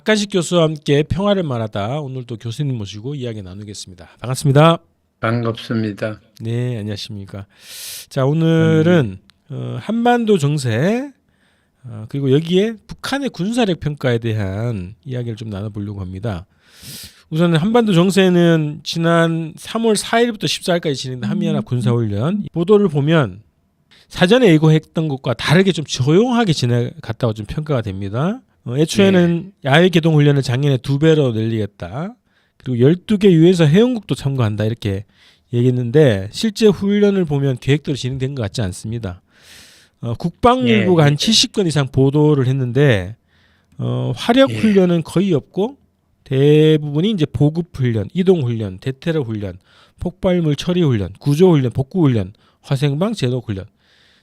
박간식 교수와 함께 평화를 말하다 오늘도 교수님 모시고 이야기 나누겠습니다. 반갑습니다. 반갑습니다. 네, 안녕하십니까. 자, 음, 오늘은 한반도 정세 그리고 여기에 북한의 군사력 평가에 대한 이야기를 좀 나눠보려고 합니다. 우선 한반도 정세는 지난 3월 4일부터 14일까지 진행된 한미연합 군사훈련 보도를 보면 사전에 예고했던 것과 다르게 좀 조용하게 지나갔다고 좀 평가가 됩니다. 예, 애초에는 야외 계동 훈련을 작년에 2배로 늘리겠다. 그리고 12개 유엔서 회원국도 참가한다 이렇게 얘기했는데 실제 훈련을 보면 계획대로 진행된 것 같지 않습니다. 예, 국방일보가 한 70건 이상 보도를 했는데 화력 예, 훈련은 거의 없고 대부분이 이제 보급 훈련, 이동 훈련, 대테러 훈련, 폭발물 처리 훈련, 구조 훈련, 복구 훈련, 화생방 제독 훈련.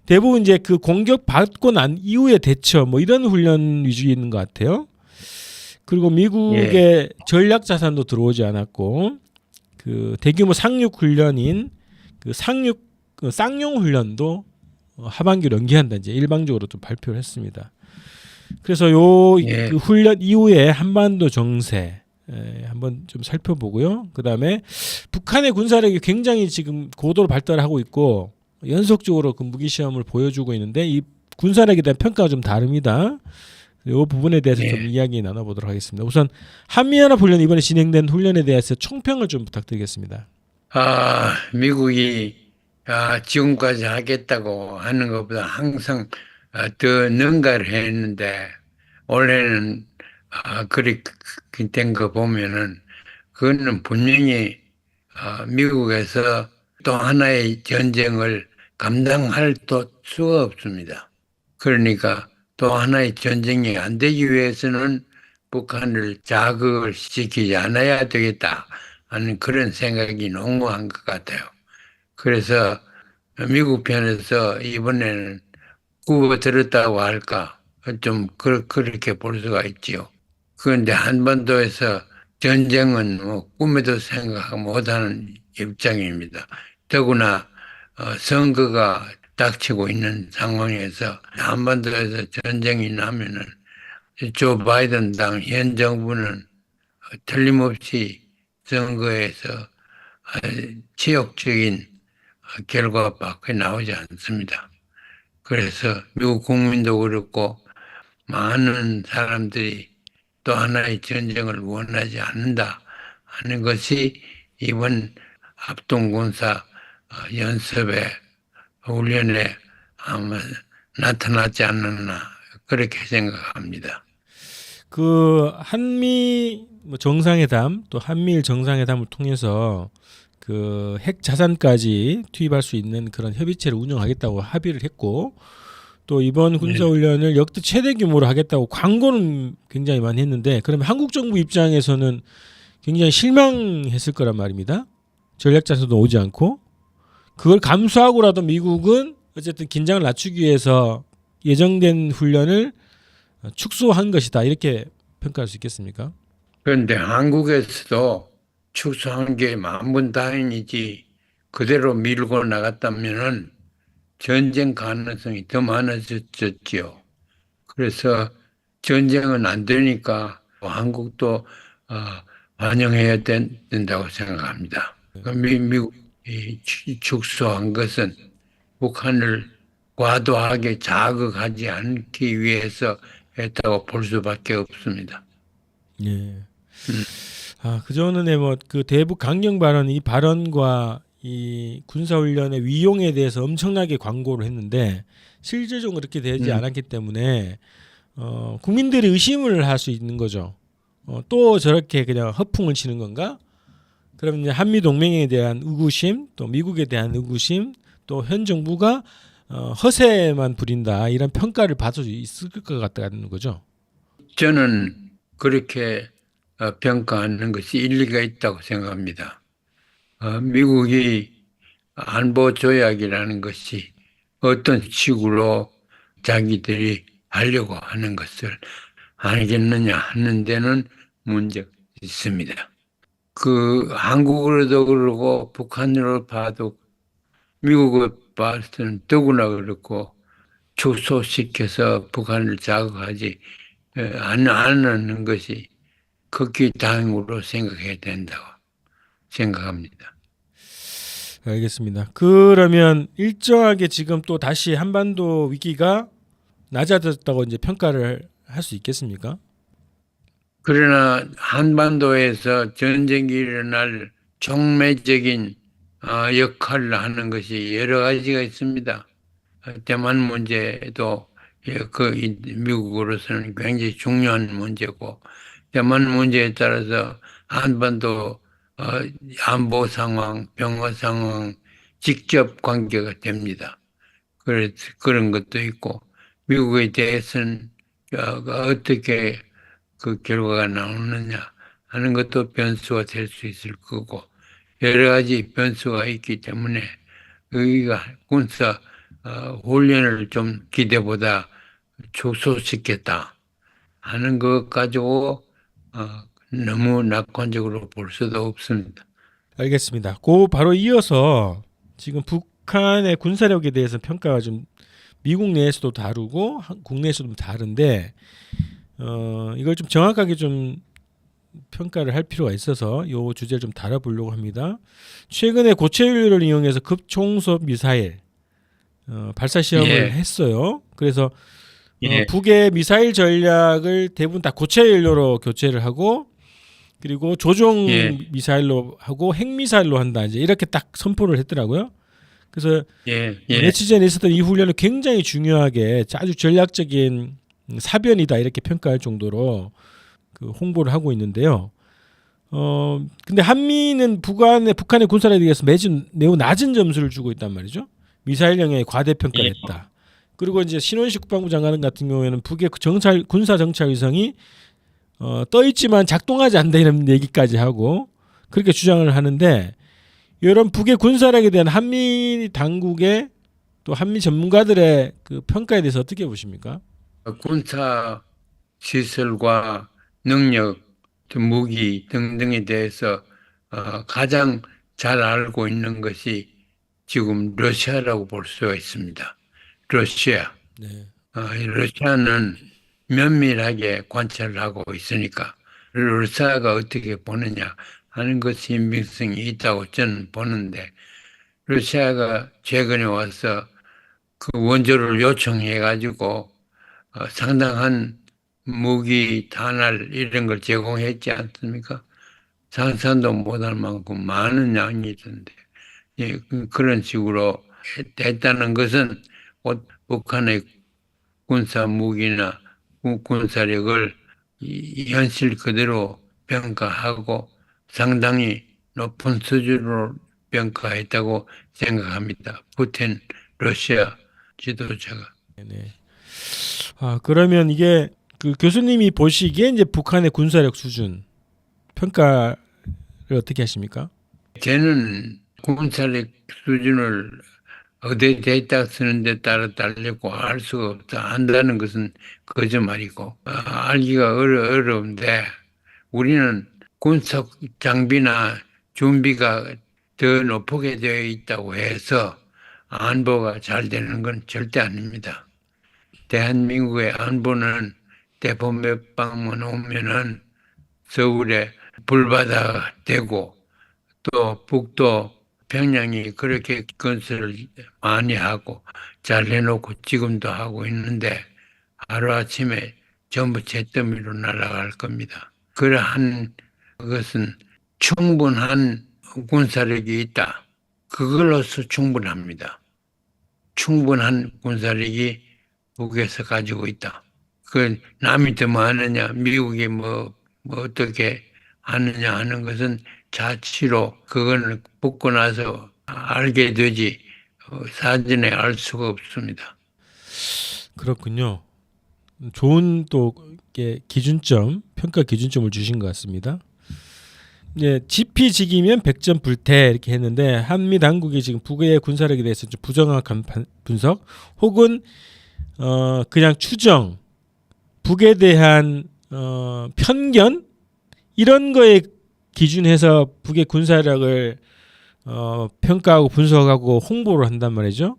대부분 이제 그 공격 받고 난 이후의 대처 뭐 이런 훈련 위주인 것 같아요. 그리고 예, 미국의 전략 자산도 들어오지 않았고 그 대규모 상륙 훈련인 그 상륙 쌍용 훈련도 하반기로 연기한다 이제 일방적으로 좀 발표를 했습니다. 그래서 요 예. 그 훈련 이후에 한반도 정세 한번 좀 살펴보고요. 그다음에 북한의 군사력이 굉장히 지금 고도로 발달하고 있고 연속적으로 그 무기 시험을 보여주고 있는데 이 군사력에 대한 평가가 좀 다릅니다. 이 부분에 대해서 좀 예. 이야기 나눠보도록 하겠습니다. 우선 한미연합 훈련 이번에 진행된 훈련에 대해서 총평을 좀 부탁드리겠습니다. 미국이 지금까지 하겠다고 하는 것보다 항상 더 능가를 했는데 올해는 그렇게 된 거 보면은 그거는 분명히 미국에서 또 하나의 전쟁을 감당할 또 수가 없습니다. 그러니까 또 하나의 전쟁이 안 되기 위해서는 북한을 자극을 시키지 않아야 되겠다 하는 그런 생각이 농후한 것 같아요. 그래서 미국 편에서 이번에는 구워 들었다고 할까 좀 그렇게 볼 수가 있지요. 그런데 한반도에서 전쟁은 뭐 꿈에도 생각 못하는 입장입니다. 더구나 선거가 닥치고 있는 상황에서 한반도에서 전쟁이 나면은 조 바이든 당 현 정부는 틀림없이 선거에서 치욕적인 결과밖에 나오지 않습니다. 그래서 미국 국민도 그렇고 많은 사람들이 또 하나의 전쟁을 원하지 않는다 하는 것이 이번 합동군사 연습의 훈련에 아마 나타나지 않았나 그렇게 생각합니다. 그 한미 뭐 정상회담 또 한미일 정상회담을 통해서 그 핵 자산까지 투입할 수 있는 그런 협의체를 운영하겠다고 합의를 했고 또 이번 네. 군사훈련을 역대 최대 규모로 하겠다고 광고는 굉장히 많이 했는데 그러면 한국 정부 입장에서는 굉장히 실망했을 거란 말입니다. 전략 자산도 오지 않고 그걸 감수하고라도 미국은 어쨌든 긴장을 낮추기 위해서 예정된 훈련을 축소한 것이다 이렇게 평가할 수 있겠습니까? 그런데 한국에서도 축소한 게 만분다행이지 그대로 밀고 나갔다면은 전쟁 가능성이 더 많아졌지요. 그래서 전쟁은 안 되니까 한국도 어, 반영해야 된다고 생각합니다. 미국이 축소한 것은 북한을 과도하게 자극하지 않기 위해서 했다고 볼 수밖에 없습니다. 예. 음, 그전에 뭐 그 대북 강경 발언 이 발언과 이 군사훈련의 위용에 대해서 엄청나게 광고를 했는데 실질적으로 그렇게 되지 음. 않았기 때문에 국민들이 의심을 할 수 있는 거죠. 또 저렇게 그냥 허풍을 치는 건가? 그러면 이제 한미 동맹에 대한 의구심, 또 미국에 대한 의구심, 또 현 정부가 허세만 부린다 이런 평가를 받을 수 있을 것 같다는 거죠. 저는 그렇게 평가하는 것이 일리가 있다고 생각합니다. 미국이 안보 조약이라는 것이 어떤 식으로 자기들이 하려고 하는 것을 알겠느냐 하는 데는 문제가 있습니다. 그 한국으로도 그러고 북한으로 봐도 미국을 봐서는 더구나 그렇고 축소시켜서 북한을 자극하지 않는 것이 극히 다행으로 생각해야 된다고 생각합니다. 알겠습니다. 그러면 일정하게 지금 또 다시 한반도 위기가 낮아졌다고 이제 평가를 할 수 있겠습니까? 그러나 한반도에서 전쟁이 일어날 촉매적인 역할을 하는 것이 여러 가지가 있습니다. 대만 문제도 미국으로서는 굉장히 중요한 문제고, 대만 문제에 따라서 한반도 어, 안보 상황, 평화 상황 직접 관계가 됩니다. 그래서 그런 것도 있고, 미국에 대해서는 어떻게 그 결과가 나오느냐 하는 것도 변수가 될 수 있을 거고, 여러 가지 변수가 있기 때문에 여기가 군사 훈련을 좀 기대보다 축소시켰다 하는 것 가지고 너무 낙관적으로 볼 수도 없습니다. 알겠습니다. 그 바로 이어서 지금 북한의 군사력에 대해서 평가가 좀 미국 내에서도 다르고 국내에서도 좀 다른데 이걸 좀 정확하게 좀 평가를 할 필요가 있어서 이 주제를 좀 다뤄보려고 합니다. 최근에 고체연료를 이용해서 급총속 미사일 발사 시험을 예, 했어요. 그래서 예, 북의 미사일 전략을 대부분 다 고체연료로 교체를 하고 그리고 조종 예, 미사일로 하고 핵미사일로 한다 이제 이렇게 딱 선포를 했더라고요. 그래서 예, 예, 며칠 전에 있었던 이 훈련을 굉장히 중요하게 아주 전략적인 사변이다 이렇게 평가할 정도로 그 홍보를 하고 있는데요. 근데 한미는 북한의 군사력에 대해서 매우 낮은 점수를 주고 있단 말이죠. 미사일 영향에 과대평가를 예, 했다. 그리고 이제 신원식 국방부 장관 같은 경우에는 북의 군사 정찰 위성이 떠 있지만 작동하지 않는다 이런 얘기까지 하고 그렇게 주장을 하는데 이런 북의 군사력에 대한 한미 당국의 또 한미 전문가들의 그 평가에 대해서 어떻게 보십니까? 군사 시설과 능력, 또 무기 등등에 대해서 가장 잘 알고 있는 것이 지금 러시아라고 볼 수가 있습니다. 러시아. 네. 이 러시아는 면밀하게 관찰을 하고 있으니까 러시아가 어떻게 보느냐 하는 것 신빙성이 있다고 저는 보는데 러시아가 최근에 와서 그 원조를 요청해 가지고 상당한 무기, 탄알 이런 걸 제공했지 않습니까? 상상도 못할 만큼 많은 양이 있던데 예, 그런 식으로 했다는 것은 곧 북한의 군사 무기나 군사력을 이 현실 그대로 평가하고 상당히 높은 수준으로 평가했다고 생각합니다. 푸틴 러시아 지도자가. 네. 그러면 이게 그 교수님이 보시기에 이제 북한의 군사력 수준 평가를 어떻게 하십니까? 저는 군사력 수준을 어디에 있다 쓰는 데 따라 달렸고 알 수가 없다. 안다는 것은 거짓말이고 알기가 어려운데 우리는 군사 장비나 준비가 더 높게 되어 있다고 해서 안보가 잘 되는 건 절대 아닙니다. 대한민국의 안보는 대포 몇 방만 오면은 서울에 불바다 되고 또 북도 평양이 그렇게 건설을 많이 하고 잘 해놓고 지금도 하고 있는데 하루아침에 전부 잿더미로 날아갈 겁니다. 그러한 것은 충분한 군사력이 있다. 그걸로서 충분합니다. 충분한 군사력이 북에서 가지고 있다. 그 남이 더 많으냐, 미국이 뭐 어떻게 하느냐 하는 것은 자치로 그거는 붙고 나서 알게 되지 사전에 알 수가 없습니다. 그렇군요. 좋은 또 기준점, 평가 기준점을 주신 것 같습니다. 예, 지피지기면 100점 불태 이렇게 했는데 한미 당국이 지금 북의 군사력에 대해서 좀 부정확한 분석 혹은 그냥 추정, 북에 대한 편견 이런 거에 기준해서 북의 군사력을 평가하고 분석하고 홍보를 한단 말이죠.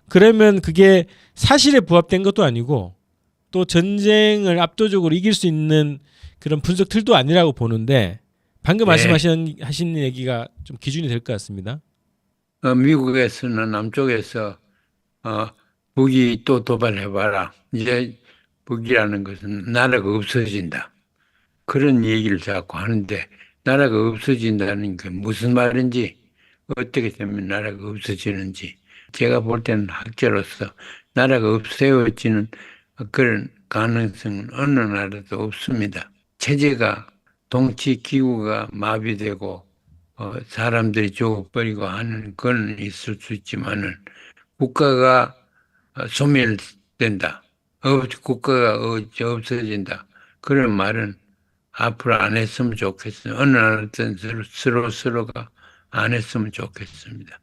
그러면 그게 사실에 부합된 것도 아니고 또 전쟁을 압도적으로 이길 수 있는 그런 분석 틀도 아니라고 보는데 방금 예. 말씀하신 얘기가 좀 기준이 될 것 같습니다. 미국에서는 남쪽에서 북이 또 도발해봐라. 이제 북이라는 것은 나라가 없어진다. 그런 얘기를 자꾸 하는데 나라가 없어진다는 게 무슨 말인지 어떻게 되면 나라가 없어지는지 제가 볼 때는 학자로서 나라가 없어지는 그런 가능성은 어느 나라도 없습니다. 체제가 통치 기구가 마비되고 사람들이 죽어버리고 하는 건 있을 수 있지만은 국가가 소멸된다. 국가가 없어진다. 그런 말은 앞으로 안 했으면 좋겠어요. 어느 나라든 서로가 안 했으면 좋겠습니다.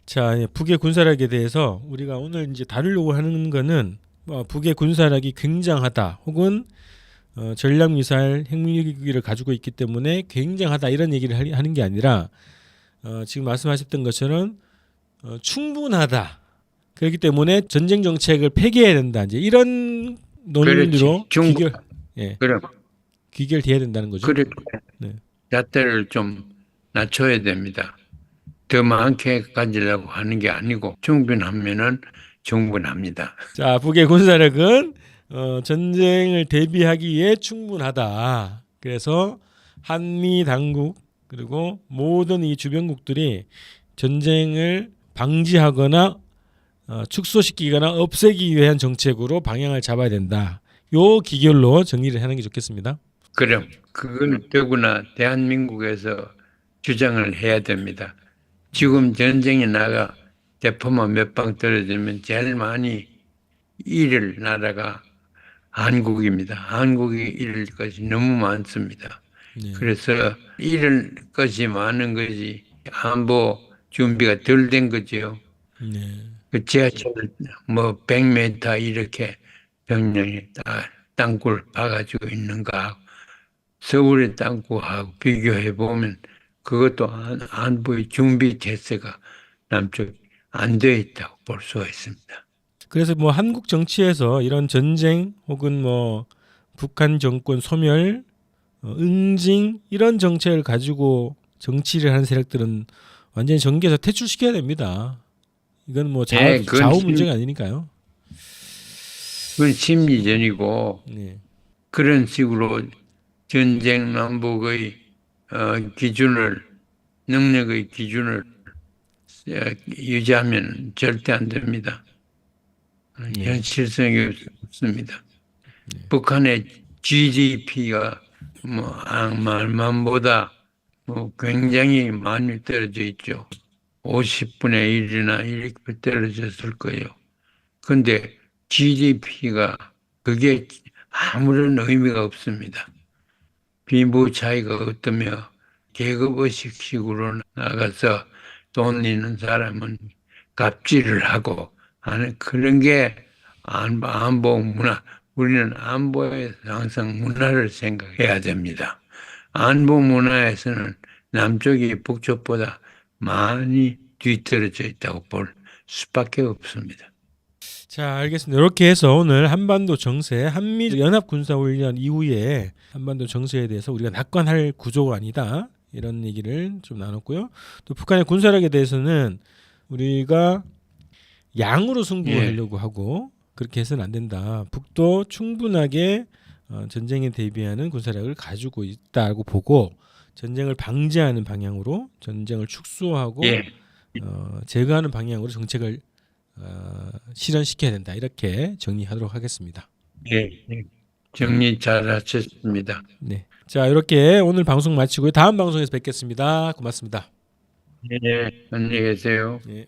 자, 북의 군사력에 대해서 우리가 오늘 이제 다루려고 하는 거는 북의 군사력이 굉장하다 혹은 전략 미사일 핵무기를 가지고 있기 때문에 굉장하다 이런 얘기를 하는 게 아니라 지금 말씀하셨던 것처럼 충분하다. 그렇기 때문에 전쟁 정책을 폐기해야 된다. 이제 이런 논리로 그럼 귀결돼야 된다는 거죠. 그렇게 네. 잣대를 좀 낮춰야 됩니다. 더 많게 가지려고 하는 게 아니고 충분하면은 충분합니다. 자, 북의 군사력은 전쟁을 대비하기에 충분하다. 그래서 한미 당국 그리고 모든 이 주변국들이 전쟁을 방지하거나 축소시키거나 없애기 위한 정책으로 방향을 잡아야 된다. 요 기결로 정리를 하는 게 좋겠습니다. 그럼 그건 더구나 대한민국에서 주장을 해야 됩니다. 지금 전쟁에 나가 대포만 몇 방 떨어지면 제일 많이 잃을 나라가 한국입니다. 한국이 잃을 것이 너무 많습니다. 네. 그래서 잃을 것이 많은 것이 안보 준비가 덜 된 거죠. 네. 그 지하철 뭐 100m 이렇게 병력이 다 땅굴 파가지고 있는 거하고 서울의 땅굴하고 비교해 보면 그것도 안보의 준비 태세가 남쪽 안 돼 있다고 볼 수가 있습니다. 그래서 뭐 한국 정치에서 이런 전쟁 혹은 뭐 북한 정권 소멸, 응징 이런 정책을 가지고 정치를 하는 세력들은 완전히 정계에서 퇴출시켜야 됩니다. 이건 뭐 좌우 문제가 아니니까요. 그건 심리전이고 네. 그런 식으로 전쟁 남북의 기준을 능력의 기준을 유지하면 절대 안 됩니다. 현실성이 없습니다. 북한의 GDP가 뭐 말만보다 뭐 굉장히 많이 떨어져 있죠. 50분의 1이나 이렇게 떨어졌을 거예요. 그런데 GDP가 그게 아무런 의미가 없습니다. 빈부 차이가 없다며 계급의식식으로 나가서 돈 있는 사람은 갑질을 하고 하는 그런 게 안보 문화. 우리는 안보에서 항상 문화를 생각해야 됩니다. 안보 문화에서는 남쪽이 북쪽보다 많이 뒤떨어져 있다고 볼 수밖에 없습니다. 자, 알겠습니다. 이렇게 해서 오늘 한반도 정세, 한미 연합 군사 훈련 이후에 한반도 정세에 대해서 우리가 낙관할 구조가 아니다. 이런 얘기를 좀 나눴고요. 또 북한의 군사력에 대해서는 우리가 양으로 승부하려고 하고 그렇게 해서는 안 된다. 북도 충분하게 전쟁에 대비하는 군사력을 가지고 있다고 보고 전쟁을 방지하는 방향으로 전쟁을 축소하고 제거하는 방향으로 정책을 실현시켜야 된다. 이렇게 정리하도록 하겠습니다. 예, 정리 잘 하셨습니다. 네. 자, 이렇게 오늘 방송 마치고 다음 방송에서 뵙겠습니다. 고맙습니다. 예, 안녕히 계세요. 예.